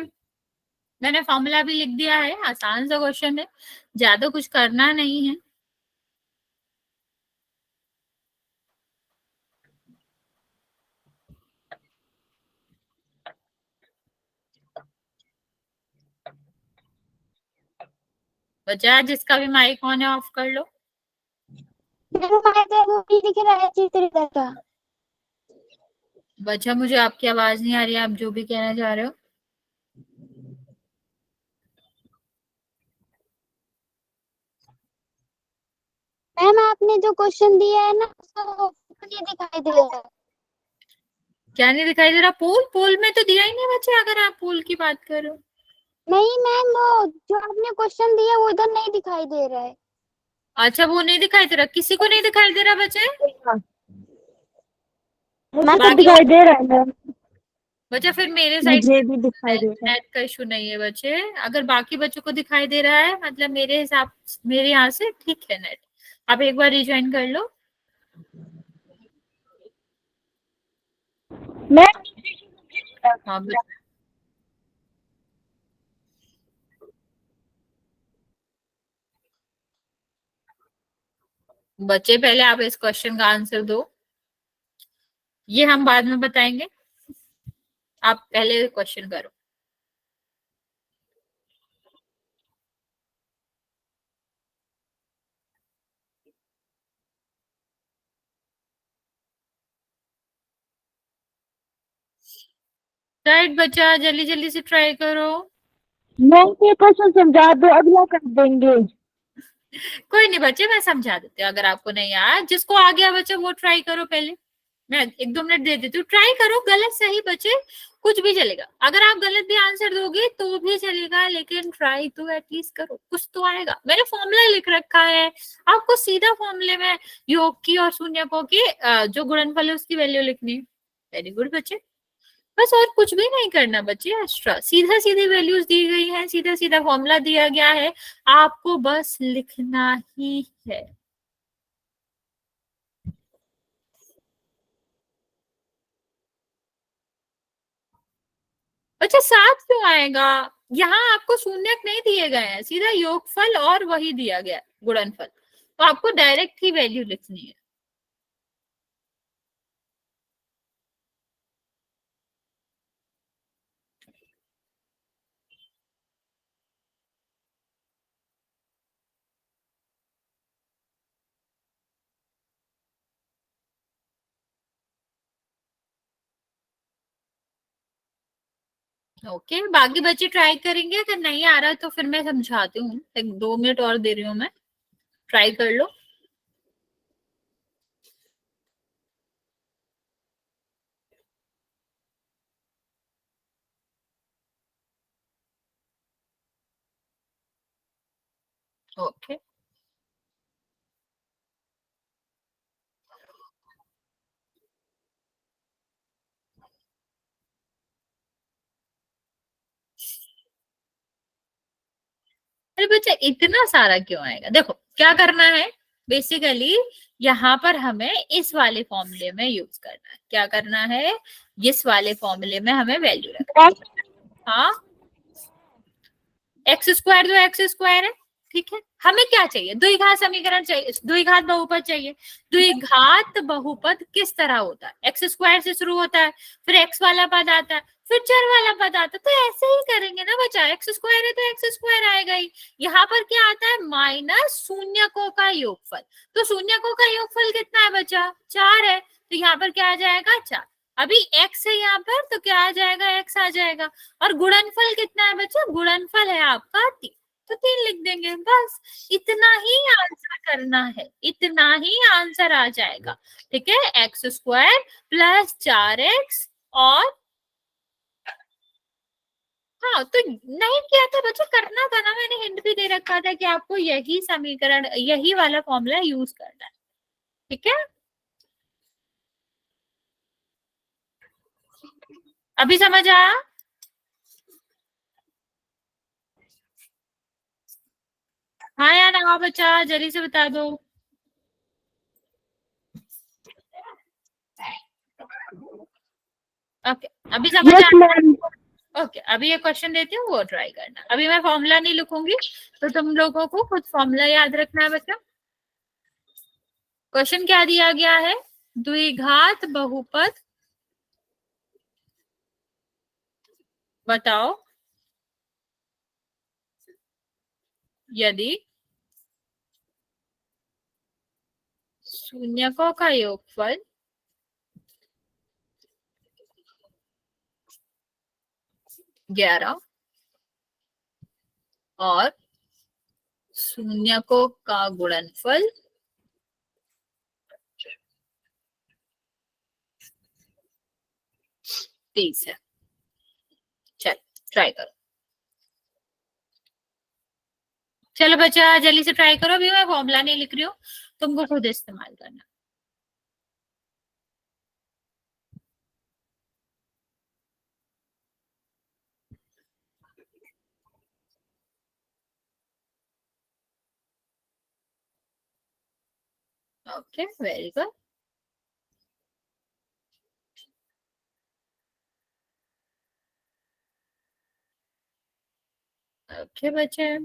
मैंने फॉर्मूला भी लिख दिया है, आसान सा क्वेश्चन है, ज्यादा कुछ करना नहीं है। बच्चा जिसका भी माइक ऑन है ऑफ कर लो। मेरे माइक है वो भी दिख रहा है चित्र का। बच्चा मुझे आपकी आवाज नहीं आ रही है, आप जो भी कहना चाह रहे हो। मैम आपने जो क्वेश्चन दिया है ना उसको नहीं दिखाई दे रहा है। क्या नहीं दिखाई दे रहा? पोल, पोल में तो दिया ही नहीं बच्चे, अगर आप पोल की बात करो। नहीं मैम, वो जो आपने क्वेश्चन दिया वो इधर नहीं दिखाई दे रहा है। अच्छा वो नहीं दिखाई दे रहा, किसी को नहीं दिखाई दे रहा बच्चे? मैं तो बाकी दिखाई दे रहा है मैम। बच्चा फिर मेरे साइड मुझे भी दिखाई दे रहा है। नेट का इशू नहीं है बच्चे, अगर बाकी बच्चों को दिखाई दे रहा है मतलब मेरे हिसाब, मेरे यहाँ से ठीक है नेट। आप एक बार रिज्वाइन कर लो। मैं हाँ बच्चे पहले आप इस क्वेश्चन का आंसर दो, ये हम बाद में बताएंगे, आप पहले क्वेश्चन करो। राइट बच्चा, जल्दी जल्दी से ट्राई करो। मैम ये क्वेश्चन समझा दो, अगला कर देंगे। कोई नहीं बच्चे, मैं समझा देती हूँ, अगर आपको नहीं आया, जिसको आ गया बच्चे वो ट्राई करो पहले। मैं 1-2 मिनट दे देती हूँ, ट्राई करो, गलत सही बच्चे कुछ भी चलेगा, अगर आप गलत भी आंसर दोगे तो भी चलेगा, लेकिन ट्राई तो एटलीस्ट करो, कुछ तो आएगा। मैंने फॉर्मूला लिख रखा है, आपको सीधा फॉर्मूले में योग की और शून्यकों की जो गुणनफल है उसकी वैल्यू लिखनी है। वेरी गुड बच्चे, बस और कुछ भी नहीं करना बच्चे एक्स्ट्रा, सीधा सीधी वैल्यूज दी गई हैं, सीधा सीधा फॉर्मूला दिया गया है, आपको बस लिखना ही है। बच्चा 7 क्यों आएगा? यहाँ आपको शून्यक नहीं दिए गए हैं, सीधा योगफल और वही दिया गया है गुणनफल, तो आपको डायरेक्ट ही वैल्यू लिखनी है। ओके बाकी बच्चे ट्राई करेंगे, अगर नहीं आ रहा तो फिर मैं समझाती हूँ, 1-2 मिनट और दे रही हूँ मैं, ट्राई कर लो। ओके अरे बच्चा इतना सारा क्यों आएगा? देखो क्या करना है, बेसिकली यहाँ पर हमें इस वाले फॉर्मूले में यूज करना है, क्या करना है, इस वाले फॉर्मूले में हमें वैल्यू रखना है। हाँ एक्स स्क्वायर तो एक्स स्क्वायर है, ठीक है, हमें क्या चाहिए, द्विघात समीकरण चाहिए, द्विघात बहुपद चाहिए। द्विघात बहुपद किस तरह होता है, एक्स स्क्वायर से शुरू होता है, फिर एक्स वाला पद आता है, फिर चर वाला पद आता है, तो ऐसे ही करेंगे ना बच्चा, एक्स स्क्वायर है तो एक्स स्क्वायर आएगा ही। यहाँ पर क्या आता है, माइनस शून्यकों का योगफल। तो शून्यकों का योगफल कितना है बच्चा, 4 है, तो यहाँ पर क्या आ जाएगा, 4। अभी x है यहाँ पर, तो क्या आ जाएगा, x आ जाएगा। और गुणनफल कितना है बच्चा, गुणनफल है आपका 3, तो 3 लिख देंगे, बस इतना ही आंसर करना है, इतना ही आंसर आ जाएगा। ठीक है, एक्स स्क्वायर प्लस 4x और हाँ, तो नहीं किया था बच्चों, करना था ना, मैंने हिंट भी दे रखा था कि आपको यही समीकरण, यही वाला फॉर्मूला यूज करना है। ठीक है, अभी समझ आया। हाँ यार, हाँ बच्चा जल्दी से बता दो। ओके, अभी समझ यस आया। मैम। ओके, अभी ये क्वेश्चन देती हूँ, वो ट्राई करना। अभी मैं फॉर्मूला नहीं लिखूंगी, तो तुम लोगों को खुद फॉर्मूला याद रखना है बच्चा। क्वेश्चन क्या दिया गया है, द्विघात बहुपद बताओ यदि शून्यकों का योगफल 11 और शून्यकों का गुणनफल 30 है। चल ट्राई करो, चलो बच्चा जल्दी से ट्राई करो। अभी मैं फॉर्मूला नहीं लिख रही हूँ, तुमको खुद इस्तेमाल करना। Okay, very good. ओके बच्चे,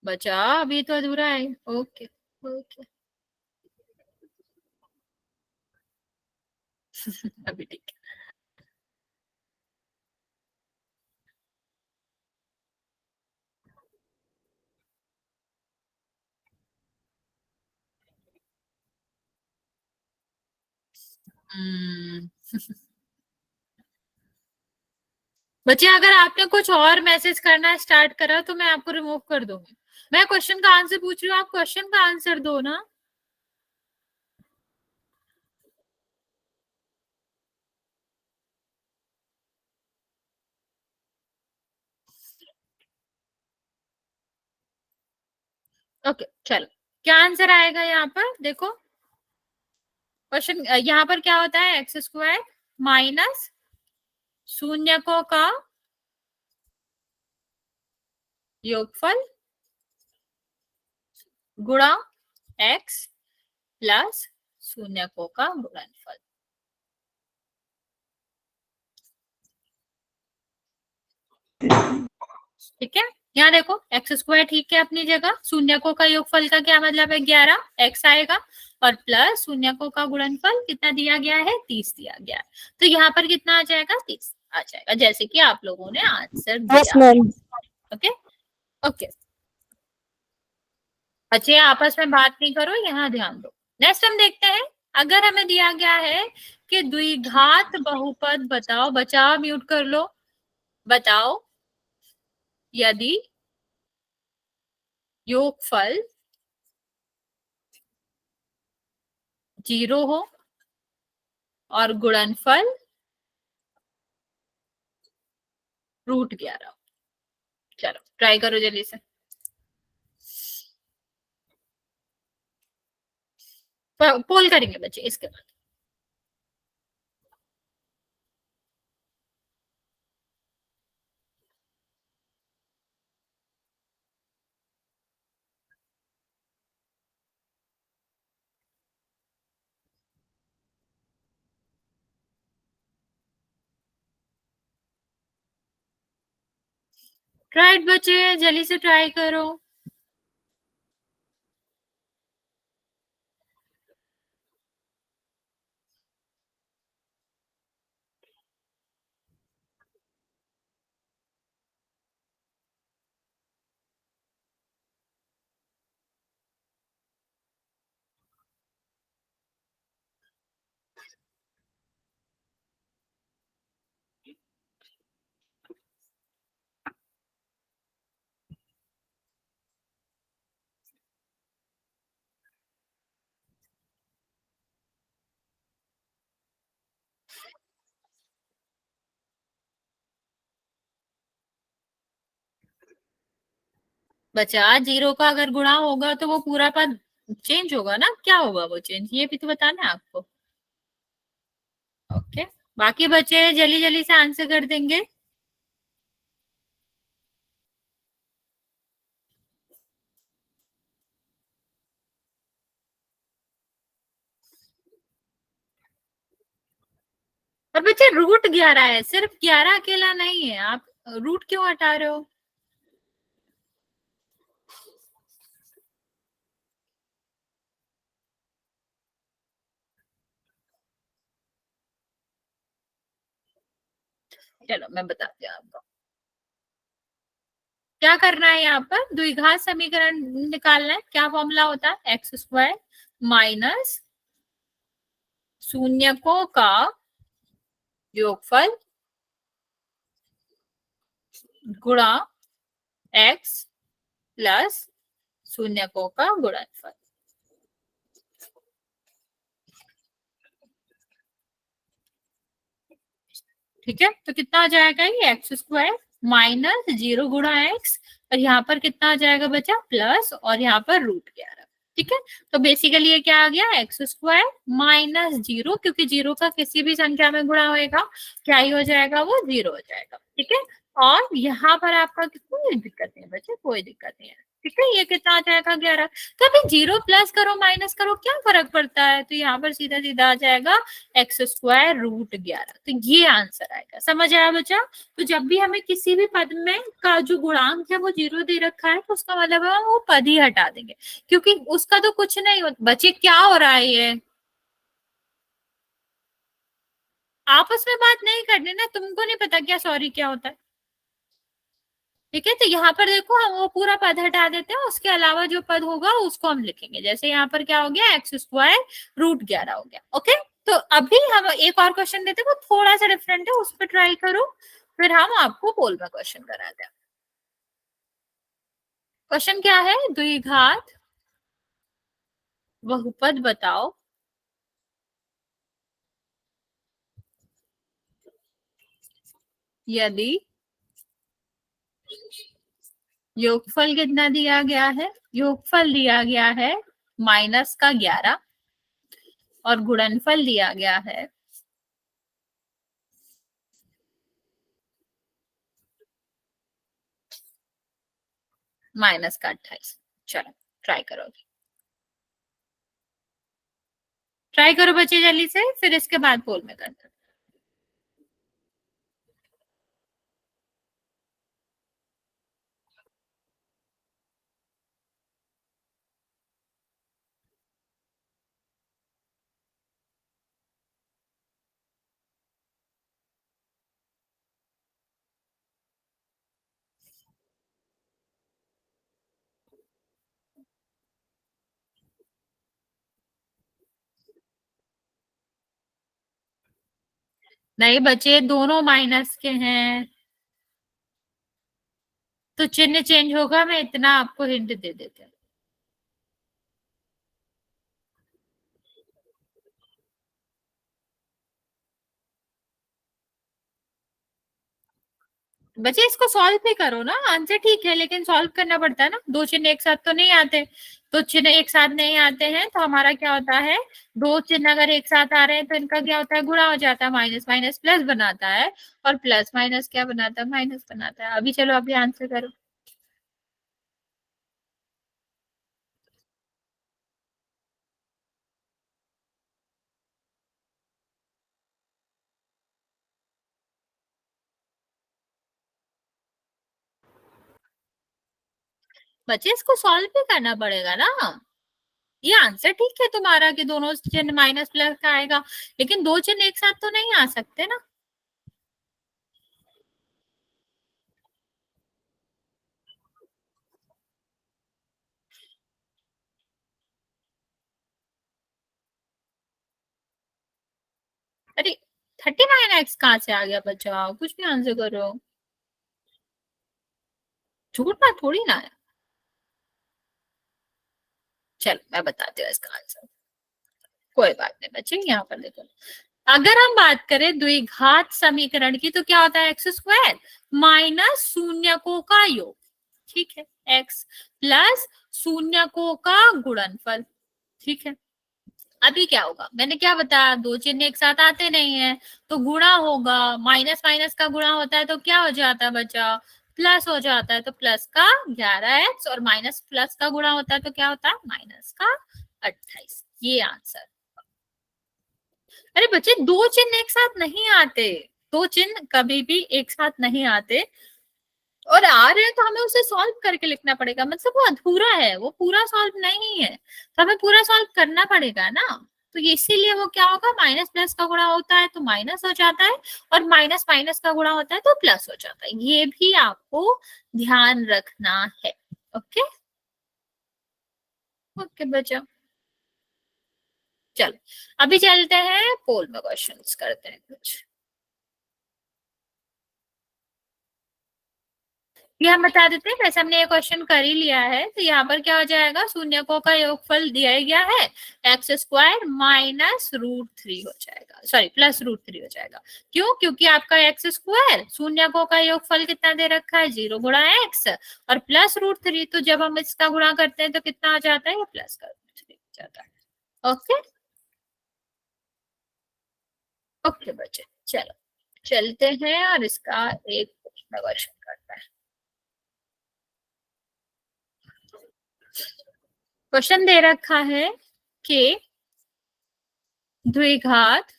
बच्चा अभी तो अधूरा है। ओके ओके, अभी ठीक है। हम्म, बच्चे अगर आपने कुछ और मैसेज करना स्टार्ट करा तो मैं आपको रिमूव कर दूंगी। मैं क्वेश्चन का आंसर पूछ रही हूँ, आप क्वेश्चन का आंसर दो ना। ओके चलो, क्या आंसर आएगा यहाँ पर देखो। क्वेश्चन यहाँ पर क्या होता है, एक्स स्क्वायर माइनस शून्यकों का योगफल गुणा एक्स प्लस शून्यकों का गुणनफल। ठीक है, यहाँ देखो एक्स स्क्वायर ठीक है अपनी जगह, शून्यकों का योगफल का क्या मतलब है, 11 एक्स आएगा, और प्लस शून्यकों का गुणनफल कितना दिया गया है, 30 दिया गया है। तो यहाँ पर कितना आ जाएगा, 30 आ जाएगा, जैसे कि आप लोगों ने आंसर यस दिया। मैम। ओके ओके, बच्चे आपस में बात नहीं करो, यहाँ ध्यान दो। नेक्स्ट हम देखते हैं, अगर हमें दिया गया है कि द्विघात बहुपद बताओ, बचाओ म्यूट कर लो, बताओ यदि योगफल 0 हो और गुणनफल √11। चलो ट्राई करो जल्दी से। पोल करेंगे बच्चे इसके बाद। ट्राई बच्चे, जल्दी से ट्राई करो। बचा, जीरो का अगर गुणा होगा तो वो पूरा पद चेंज होगा ना, क्या होगा वो चेंज, ये भी तो बताना है आपको। ओके, बाकी बच्चे जल्दी जल्दी से आंसर कर देंगे। और बच्चे √11 है, सिर्फ 11 अकेला नहीं है, आप रूट क्यों हटा रहे हो? चलो मैं बताती हूँ आपको क्या करना है। यहाँ पर द्विघात समीकरण निकालना है। क्या फॉर्मूला होता है? x² माइनस शून्यकों का योगफल गुणा x प्लस शून्यकों का गुणनफल। ठीक है, तो कितना आ जाएगा ये x² माइनस 0 गुणा x, और यहाँ पर कितना आ जाएगा बच्चा? प्लस, और यहाँ पर √11। ठीक है, तो बेसिकली ये क्या आ गया? x² माइनस 0, क्योंकि 0 का किसी भी संख्या में गुणा होएगा क्या ही हो जाएगा? वो 0 हो जाएगा। ठीक है, और यहाँ पर आपका कोई दिक्कत नहीं बच्चे, कोई दिक्कत नहीं है। ठीक है, ये कितना आ जाएगा? 11। तो अभी 0 प्लस करो माइनस करो क्या फर्क पड़ता है? तो यहाँ पर सीधा सीधा आ जाएगा x² √11। तो ये आंसर आएगा। समझ आया बच्चा? तो जब भी हमें किसी भी पद में का जो गुणांक है वो 0 दे रखा है, तो उसका मतलब है वो पद ही हटा देंगे, क्योंकि उसका तो कुछ नहीं होता। बच्चे क्या हो रहा है ये? आपस में बात नहीं करनी ना, तुमको नहीं पता क्या सॉरी क्या होता है? ठीक है, तो यहाँ पर देखो हम वो पूरा पद हटा देते हैं, उसके अलावा जो पद होगा उसको हम लिखेंगे। जैसे यहाँ पर क्या हो गया? x² √11 हो गया। ओके, तो अभी हम एक और क्वेश्चन देते हैं, वो थोड़ा सा डिफरेंट है, उस पर ट्राई करो, फिर हम आपको पोल में क्वेश्चन कराते हैं। क्वेश्चन क्या है? द्विघात बहुपद बताओ यदि योगफल कितना दिया गया है? योगफल दिया गया है -11, और गुणनफल दिया गया है -28। चलो ट्राई करो, ट्राई करो बच्चे जल्दी से, फिर इसके बाद पोल में करते हैं। नहीं बच्चे, दोनों माइनस के हैं, तो चिन्ह चेंज होगा। मैं इतना आपको हिंट दे देते हैं। बच्चे इसको सॉल्व भी करो ना, आंसर ठीक है लेकिन सॉल्व करना पड़ता है ना, दो चिन्ह एक साथ तो नहीं आते। तो चिन्ह एक साथ नहीं आते हैं तो हमारा क्या होता है, दो चिन्ह अगर एक साथ आ रहे हैं तो इनका क्या होता है, गुणा हो जाता है, माइनस माइनस प्लस बनाता है, और प्लस माइनस क्या बनाता है, माइनस बनाता है। अभी चलो अभी आंसर करो। बच्चे इसको सॉल्व भी करना पड़ेगा ना। ये आंसर ठीक है तुम्हारा कि दोनों चिन्ह माइनस प्लस का आएगा, लेकिन दो चिन्ह एक साथ तो नहीं आ सकते ना। अरे 39x कहाँ से आ गया बच्चा, कुछ भी आंसर करो, झूठ बात थोड़ी ना है। चलो मैं बताती हूँ इसका आंसर, कोई बात नहीं बच्चे, यहाँ पर देखो, अगर हम बात करें द्विघात समीकरण की तो क्या होता है, एक्स स्क्वायर माइनस शून्यकों का योग, ठीक है, एक्स प्लस शून्यकों का गुणनफल, ठीक है। अभी क्या होगा, मैंने क्या बताया, दो चिन्ह एक साथ आते नहीं है तो गुणा होगा, माइनस माइनस का गुणा होता है तो क्या हो जाता है बच्चा, प्लस हो जाता है, तो प्लस का 11x, और माइनस प्लस का गुणा होता है तो क्या होता है, माइनस का 28। ये आंसर। अरे बच्चे दो चिन्ह एक साथ नहीं आते, दो चिन्ह कभी भी एक साथ नहीं आते, और आ रहे हैं तो हमें उसे सॉल्व करके लिखना पड़ेगा, मतलब वो अधूरा है, वो पूरा सॉल्व नहीं है, तो हमें पूरा सॉल्व करना पड़ेगा ना। तो ये इसीलिए वो क्या होगा, माइनस प्लस का गुणा होता है तो माइनस हो जाता है, और माइनस माइनस का गुणा होता है तो प्लस हो जाता है, ये भी आपको ध्यान रखना है। ओके, ओके बच्चा, चलो अभी चलते हैं पोल में क्वेश्चंस करते हैं कुछ। ये हम बता देते हैं, वैसे हमने ये क्वेश्चन कर ही लिया है, तो यहाँ पर क्या हो जाएगा, शून्यकों का योगफल दिया ही गया है, X square minus root three हो जाएगा, सॉरी प्लस रूट थ्री हो जाएगा। क्यों, क्योंकि आपका एक्स स्क्वायर शून्यकों का योगफल कितना दे रखा है, 0 गुणा एक्स, और प्लस रूट थ्री, तो जब हम इसका गुणा करते हैं तो कितना आ जाता है, ये प्लस का रूट थ्री हो जाता है। ओके, ओके बच्चे, चलो चलते हैं और इसका एक क्वेश्चन करते हैं। क्वेश्चन दे रखा है कि द्विघात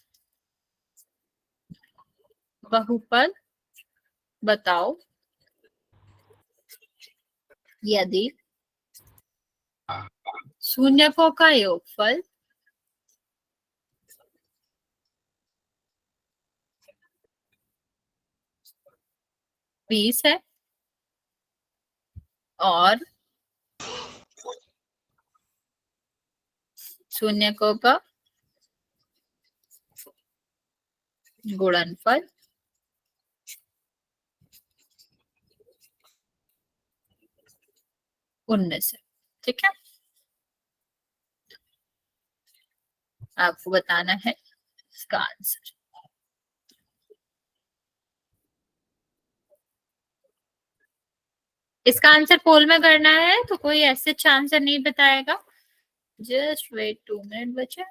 बहुपद बताओ यदि शून्यकों का योगफल 20 है और शून्यकों का गुणनफल 19 है, ठीक है। आपको बताना है इसका आंसर। इसका आंसर पोल में करना है तो कोई ऐसे आंसर नहीं बताएगा, जस्ट वेट 2 मिनट बचे।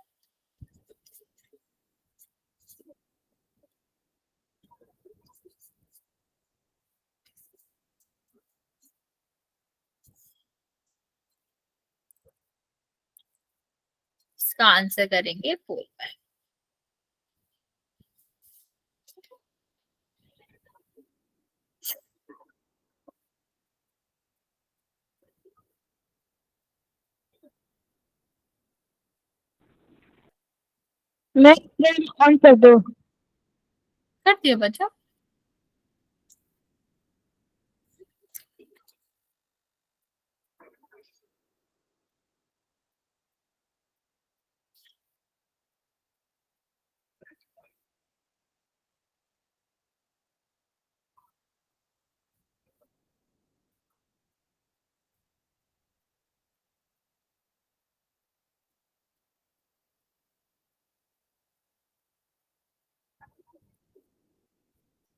इसका आंसर करेंगे पोल में। नेक्स्ट ऑन कर दो। कर दिया बच्चा।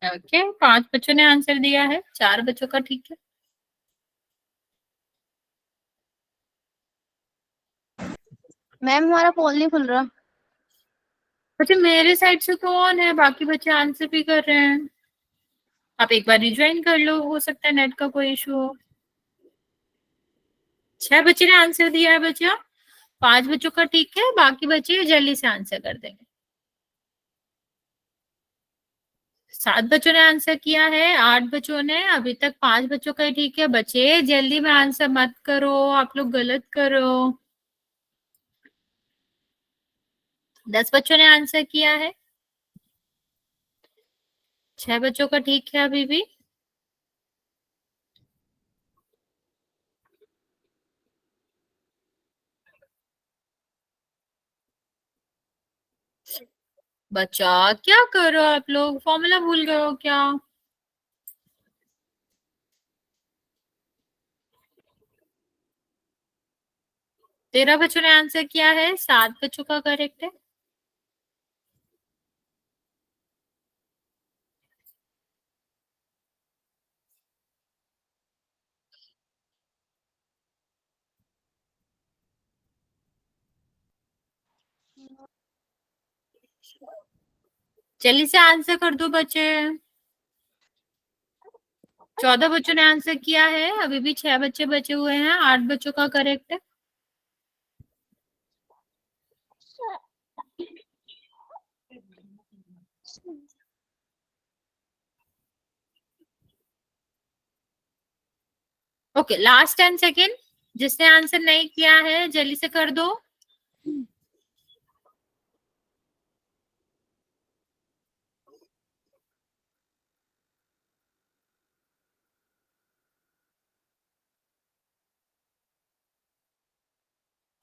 ओके 5 बच्चों ने आंसर दिया है, 4 बच्चों का ठीक है। मैम हमारा पोल नहीं खुल रहा। बच्चे मेरे साइड से तो ऑन है, बाकी बच्चे आंसर भी कर रहे हैं। आप एक बार रिज्वाइन कर लो, हो सकता है नेट का कोई इशू हो। 6 बच्चे ने आंसर दिया है बच्चा, 5 बच्चों का ठीक है, बाकी बच्चे जल्दी से आंसर कर देंगे। 7 बच्चों ने आंसर किया है, 8 बच्चों ने, अभी तक 5 बच्चों का ही ठीक है। बच्चे जल्दी में आंसर मत करो, आप लोग गलत करो। 10 बच्चों ने आंसर किया है, 6 बच्चों का ठीक है अभी भी। बच्चा क्या कर रहे हो आप लोग, फॉर्मूला भूल गए हो क्या? तेरह बच्चों ने आंसर किया है, 7 बच्चों का करेक्ट है। जल्दी से आंसर कर दो बच्चे। 14 बच्चों ने आंसर किया है, अभी भी 6 बच्चे बचे हुए हैं, 8 बच्चों का करेक्ट है। ओके लास्ट 10 सेकेंड, जिसने आंसर नहीं किया है जल्दी से कर दो।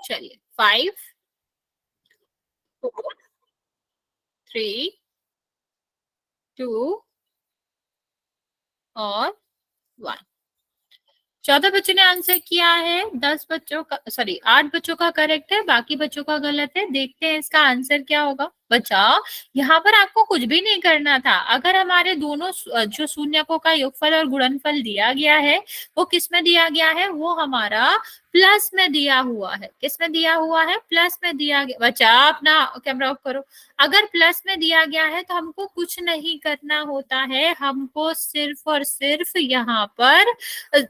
चलिए 5 4 3 2 और 1। 14 बच्चों ने आंसर किया है, 10 बच्चों का सॉरी 8 बच्चों का करेक्ट है, बाकी बच्चों का गलत है। देखते हैं इसका आंसर क्या होगा। बच्चा यहाँ पर आपको कुछ भी नहीं करना था। अगर हमारे दोनों जो शून्यकों का योगफल और गुणनफल दिया गया है वो किस में दिया गया है, वो हमारा प्लस में दिया हुआ है। किस में दिया हुआ है? प्लस में दिया गया। बच्चा अपना कैमरा ऑफ करो। अगर प्लस में दिया गया है तो हमको कुछ नहीं करना होता है, हमको सिर्फ और सिर्फ यहाँ पर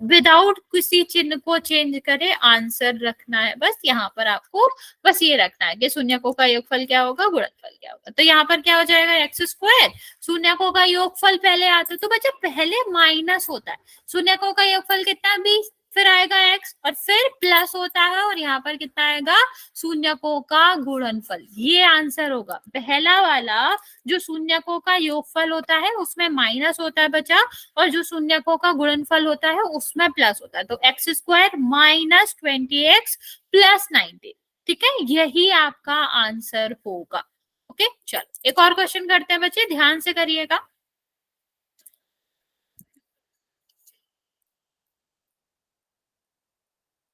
विदाउट किसी चिन्ह को चेंज करे आंसर रखना है। बस यहाँ पर आपको बस ये रखना है कि शून्यकों का योगफल क्या होगा, गुणनफल क्या होगा। तो यहाँ पर क्या हो जाएगा, एक्स स्क्वायर। शून्यकों का योगफल पहले आता है तो बच्चा पहले माइनस होता है। शून्यकों का योगफल कितना, 20, फिर आएगा एक्स और फिर प्लस होता है और यहाँ पर कितना आएगा, शून्यकों का गुणनफल। ये आंसर होगा। पहला वाला जो शून्यकों का योगफल होता है उसमें माइनस होता है बच्चा, और जो शून्यकों का गुणनफल होता है उसमें प्लस होता है। तो x square minus 20x plus 90। ठीक है, यही आपका आंसर होगा। ओके चलो एक और क्वेश्चन करते हैं बच्चे, ध्यान से करिएगा।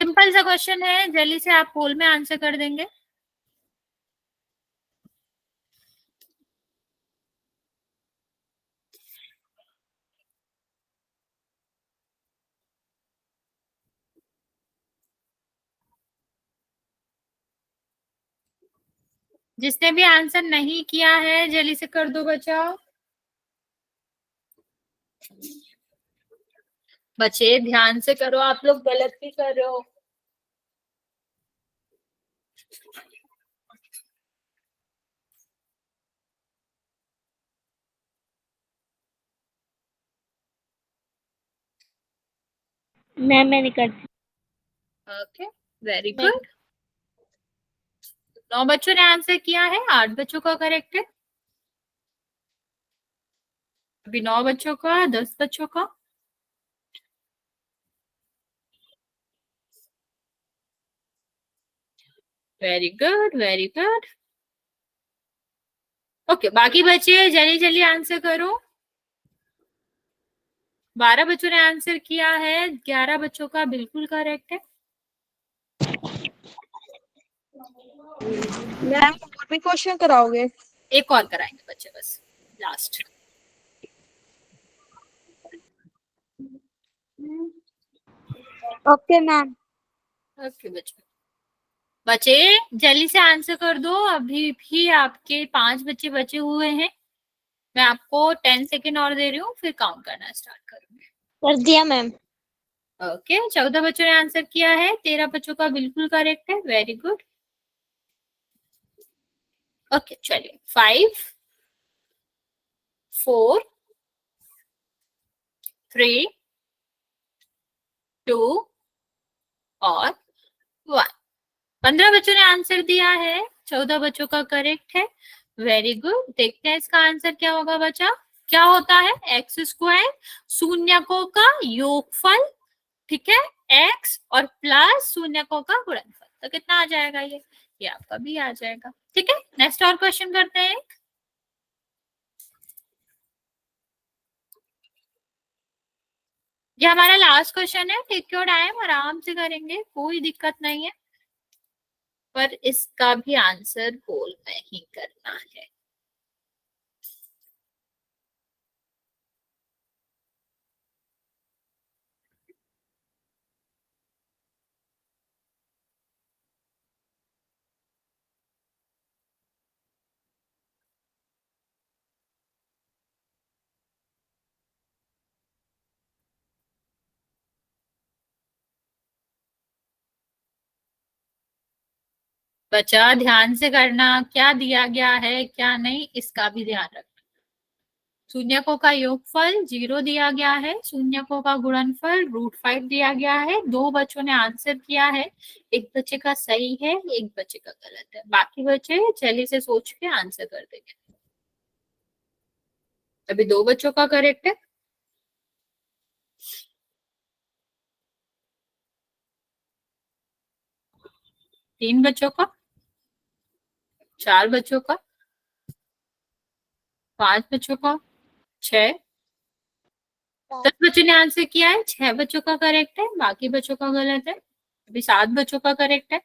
सिंपल सा क्वेश्चन है, जल्दी से आप पोल में आंसर कर देंगे। जिसने भी आंसर नहीं किया है जल्दी से कर दो बच्चा। बच्चे ध्यान से करो, आप लोग गलत भी कर रहे हो। मैंने कर दी। Okay very good. 9 बच्चों ने आंसर किया है, 8 बच्चों का करेक्ट है। अभी 9 बच्चों का, 10 बच्चों का। Very good very good. Okay बाकी बच्चे जल्दी जल्दी आंसर करो। 12 बच्चों ने आंसर किया है, 11 बच्चों का बिल्कुल करेक्ट है। मैम और भी क्वेश्चन कराओगे? एक और कराएंगे बच्चे, बस लास्ट। Okay ma'am. ओके बच्चे जल्दी से आंसर कर दो, अभी भी आपके 5 बच्चे बचे हुए हैं। मैं आपको 10 सेकेंड और दे रही हूँ, फिर काउंट करना स्टार्ट करूंगी। कर दिया मैम। ओके 14 बच्चों ने आंसर किया है, 13 बच्चों का बिल्कुल करेक्ट है, वेरी गुड। ओके चलिए 5 4 3 2 और 1। 15 बच्चों ने आंसर दिया है, 14 बच्चों का करेक्ट है, वेरी गुड। देखते हैं इसका आंसर क्या होगा बच्चा। क्या होता है एक्स स्क्वायर, शून्यकों का योगफल, ठीक है, एक्स और प्लस शून्यकों का गुणनफल। तो कितना आ जाएगा ये आपका भी आ जाएगा। ठीक है नेक्स्ट और क्वेश्चन करते हैं। ये हमारा लास्ट क्वेश्चन है, टेक योर टाइम, आराम से करेंगे, कोई दिक्कत नहीं है, पर इसका भी आंसर बोल में ही करना है। बच्चा ध्यान से करना, क्या दिया गया है क्या नहीं इसका भी ध्यान रखना। शून्यकों का योगफल 0 दिया गया है, शून्यकों का गुणनफल √5 दिया गया है। 2 बच्चों ने आंसर किया है, एक बच्चे का सही है, एक बच्चे का गलत है, बाकी बच्चे जल्दी से सोच के आंसर कर देंगे। अभी 2 बच्चों का करेक्ट है, 3 बच्चों का, 4 बच्चों का, 5 बच्चों का, 6, 10 बच्चों ने आंसर किया है, 6 बच्चों का करेक्ट है, बाकी बच्चों का गलत है। अभी 7 बच्चों का करेक्ट है,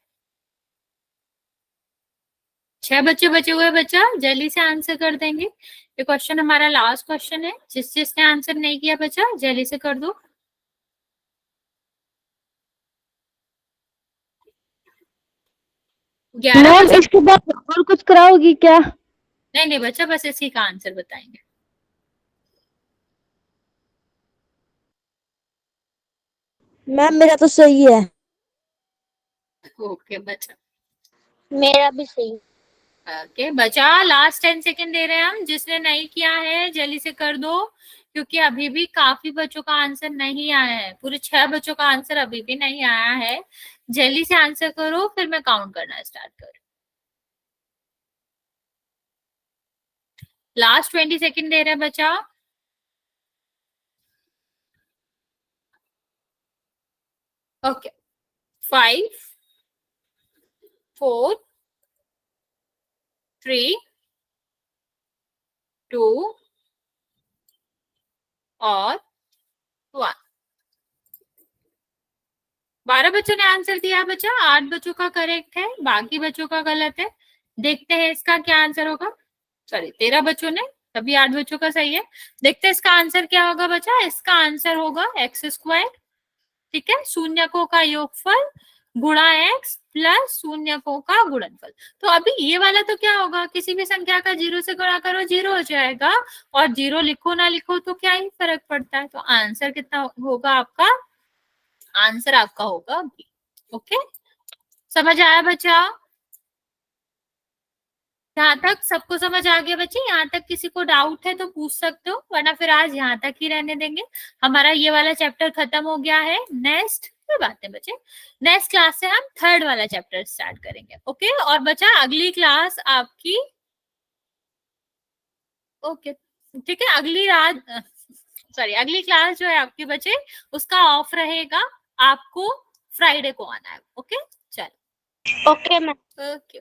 6 बच्चे बचे हुए, बच्चा जल्दी से आंसर कर देंगे। ये क्वेश्चन हमारा लास्ट क्वेश्चन है, जिसने आंसर नहीं किया बच्चा जल्दी से कर दो। 11 बच्चे। इसके बाद और कुछ कराओगी क्या? नहीं नहीं बच्चा, बस इसी का आंसर बताएंगे। मैम मेरा तो सही है। ओके बच्चा, मेरा भी सही। ओके बच्चा लास्ट 10 सेकेंड दे रहे हैं हम, जिसने नहीं किया है जल्दी से कर दो, क्योंकि अभी भी काफी बच्चों का आंसर नहीं आया है, पूरे 6 बच्चों का आंसर अभी भी नहीं आया है। जल्दी से आंसर करो, फिर मैं काउंट करना स्टार्ट करूँ। लास्ट 20 सेकेंड दे रहे हैं बच्चा। ओके 5 4 3 2 और 1। 12 बच्चों ने आंसर दिया बच्चा, 8 बच्चों का करेक्ट है, बाकी बच्चों का गलत है। देखते हैं इसका क्या आंसर होगा। सॉरी 13 बच्चों ने, तभी 8 बच्चों का सही है। देखते हैं इसका आंसर क्या होगा बच्चा। इसका आंसर होगा एक्स स्क्वायर, ठीक है, शून्यकों का योगफल गुणा एक्स प्लस शून्यकों का गुणनफल। तो अभी ये वाला तो क्या होगा, किसी भी संख्या का 0 से गुणा करो 0 हो जाएगा, और 0 लिखो ना लिखो तो क्या ही फर्क पड़ता है। तो आंसर कितना होगा आपका, आंसर आपका होगा बी। ओके समझ आया बच्चा? यहाँ तक सबको समझ आ गया बच्चे? यहाँ तक किसी को डाउट है तो पूछ सकते हो, वरना फिर आज यहाँ तक ही रहने देंगे। हमारा ये वाला चैप्टर खत्म हो गया है। नेक्स्ट कोई बात नहीं बच्चे, नेक्स्ट क्लास से हम 3rd वाला चैप्टर स्टार्ट करेंगे। ओके और बच्चा अगली क्लास आपकी, ओके ठीक है, अगली रात सॉरी अगली क्लास जो है आपके बच्चे उसका ऑफ रहेगा, आपको फ्राइडे को आना है। ओके चलो ओके मैम। ओके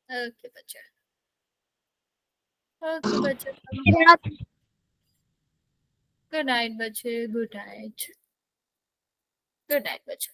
ओके बच्चा, ओके बच्चा, गुड नाइट बच्चे, गुड नाइट, गुड नाइट बच्चा।